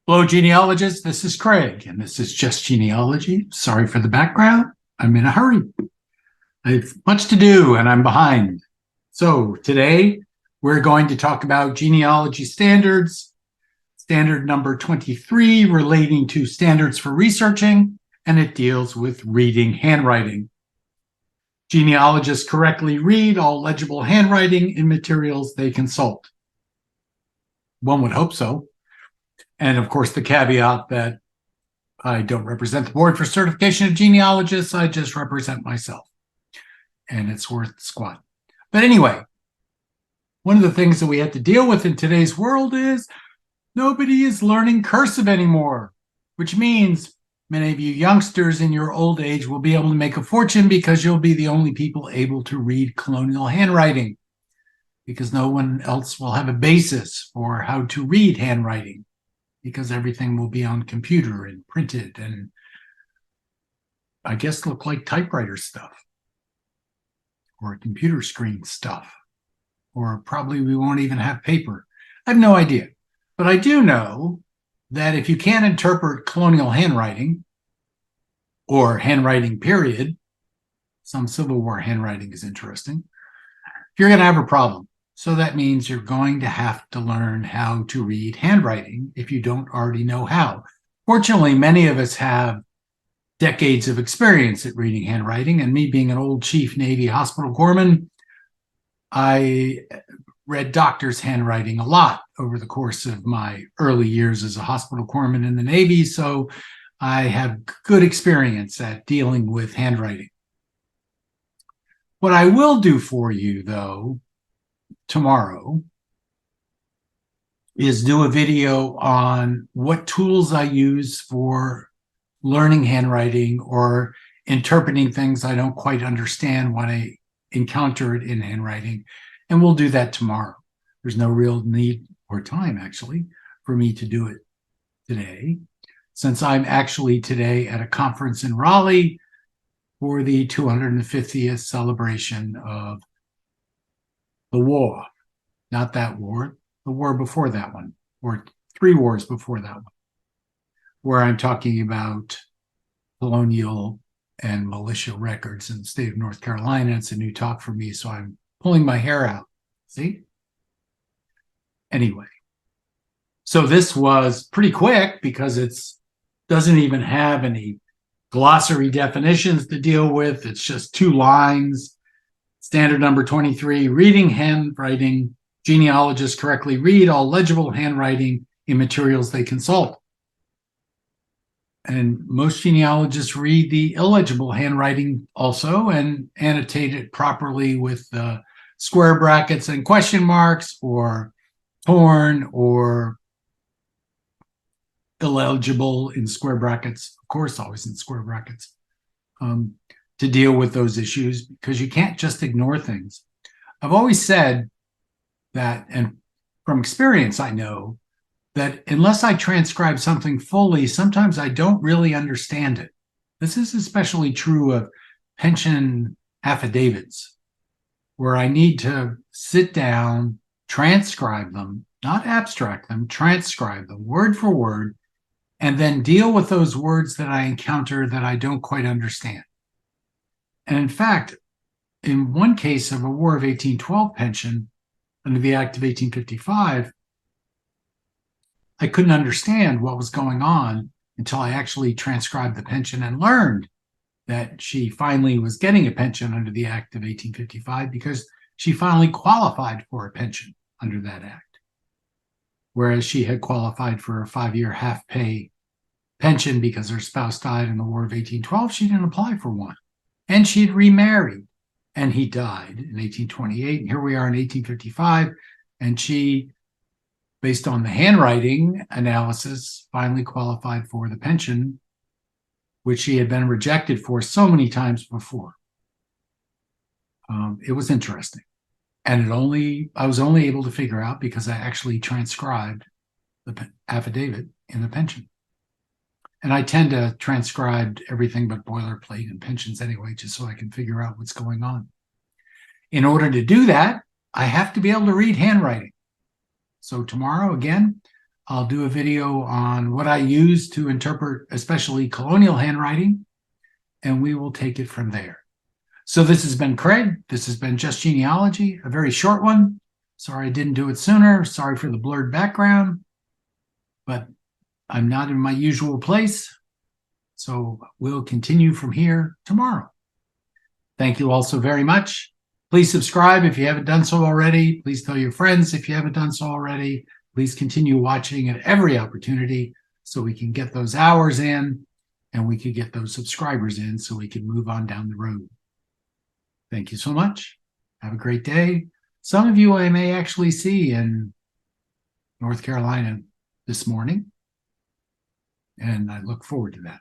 Hello, genealogists. This is Craig, and this is Just Genealogy. Sorry for the background. I'm in a hurry. I have much to do, and I'm behind. So today, we're going to talk about Genealogy Standards, standard number 23, relating to standards for researching, and it deals with reading handwriting. Genealogists correctly read all legible handwriting in materials they consult. One would hope so. And of course, the caveat that I don't represent the board for certification of genealogists, I just represent myself. And it's worth the squat. But anyway, one of the things that we have to deal with in today's world is nobody is learning cursive anymore, which means many of you youngsters in your old age will be able to make a fortune because you'll be the only people able to read colonial handwriting, because no one else will have a basis for how to read handwriting, because everything will be on computer and printed and I guess look like typewriter stuff or computer screen stuff, or probably we won't even have paper. I have no idea. But I do know that if you can't interpret colonial handwriting or handwriting period, some Civil War handwriting is interesting, you're going to have a problem. So that means you're going to have to learn how to read handwriting if you don't already know how. Fortunately, many of us have decades of experience at reading handwriting, and me being an old Chief Navy hospital corpsman, I read doctors' handwriting a lot over the course of my early years as a hospital corpsman in the Navy, so I have good experience at dealing with handwriting. What I will do for you, though, tomorrow is do a video on what tools I use for learning handwriting or interpreting things I don't quite understand when I encounter it in handwriting. And we'll do that tomorrow. There's no real need or time, actually, for me to do it today, since I'm actually today at a conference in Raleigh for the 250th celebration of the war, not that war, the war before that one, or 3 wars before that one, where I'm talking about colonial and militia records in the state of North Carolina. It's a new talk for me, so I'm pulling my hair out. See? Anyway, so this was pretty quick because it doesn't even have any glossary definitions to deal with. It's just 2 lines. Standard number 23, reading handwriting. Genealogists correctly read all legible handwriting in materials they consult. And most genealogists read the illegible handwriting also and annotate it properly with square brackets and question marks, or torn or illegible in square brackets, of course, always in square brackets. To deal with those issues, because you can't just ignore things. I've always said that, and from experience, I know that unless I transcribe something fully, sometimes I don't really understand it. This is especially true of pension affidavits, where I need to sit down, transcribe them, not abstract them, transcribe them word for word, and then deal with those words that I encounter that I don't quite understand. And in fact, in one case of a War of 1812 pension under the Act of 1855, I couldn't understand what was going on until I actually transcribed the pension and learned that she finally was getting a pension under the Act of 1855 because she finally qualified for a pension under that act. Whereas she had qualified for a 5-year half-pay pension because her spouse died in the War of 1812, she didn't apply for one. And she had remarried, and he died in 1828. And here we are in 1855, and she, based on the handwriting analysis, finally qualified for the pension, which she had been rejected for so many times before. It was interesting. And I was only able to figure out because I actually transcribed the affidavit in the pension. And I tend to transcribe everything but boilerplate and pensions anyway, just so I can figure out what's going on. In order to do that, I have to be able to read handwriting. So tomorrow, again, I'll do a video on what I use to interpret, especially colonial handwriting, and we will take it from there. So this has been Craig. This has been Just Genealogy, a very short one. Sorry I didn't do it sooner. Sorry for the blurred background, but I'm not in my usual place. So we'll continue from here tomorrow. Thank you all so very much. Please subscribe if you haven't done so already. Please tell your friends if you haven't done so already. Please continue watching at every opportunity so we can get those hours in and we can get those subscribers in so we can move on down the road. Thank you so much. Have a great day. Some of you I may actually see in North Carolina this morning, and I look forward to that.